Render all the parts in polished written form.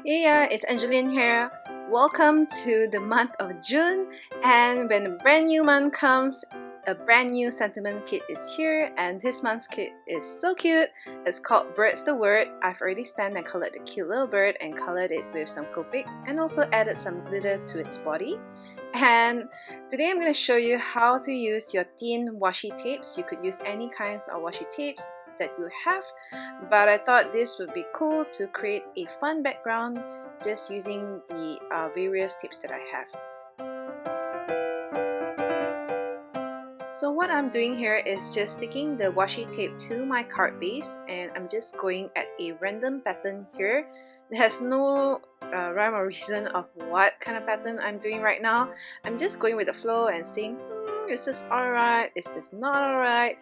Yeah, it's Angeline here. Welcome to the month of June, and when a brand new month comes, a brand new sentiment kit is here, and this month's kit is so cute. It's called Bird's the Word. I've already stamped and colored the cute little bird and colored it with some Copic and also added some glitter to its body. And today I'm going to show you how to use your thin washi tapes. You could use any kinds of washi tapes that you have, but I thought this would be cool to create a fun background just using the various tips that I have. So what I'm doing here is just sticking the washi tape to my card base, and I'm just going at a random pattern here. There's no rhyme or reason of what kind of pattern I'm doing right now. I'm just going with the flow and seeing, is this alright, is this not alright?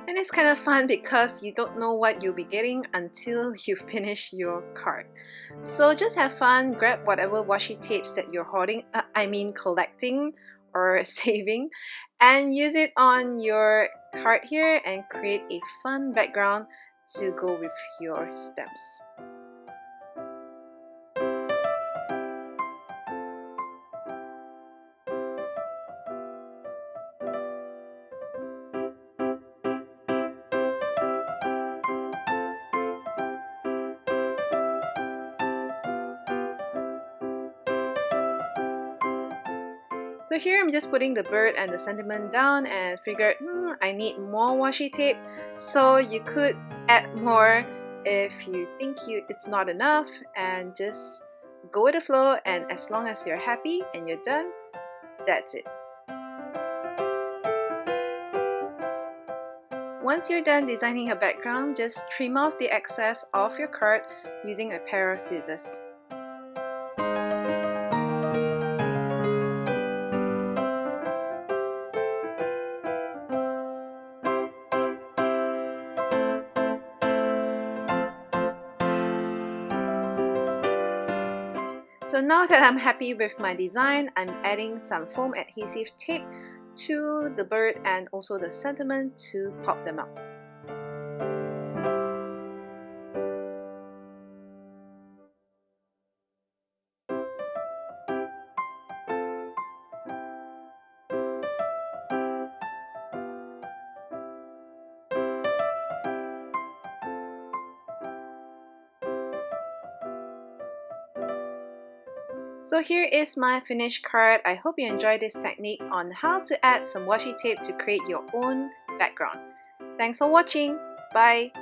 And it's kind of fun because you don't know what you'll be getting until you finish your card. So just have fun, grab whatever washi tapes that you're hoarding, collecting or saving, and use it on your card here and create a fun background to go with your stamps. So here I'm just putting the bird and the sentiment down and figured I need more washi tape, so you could add more if you think it's not enough, and just go with the flow, and as long as you're happy and you're done, that's it. Once you're done designing a background, just trim off the excess of your card using a pair of scissors. So now that I'm happy with my design, I'm adding some foam adhesive tape to the bird and also the sentiment to pop them up. So here is my finished card. I hope you enjoyed this technique on how to add some washi tape to create your own background. Thanks for watching. Bye!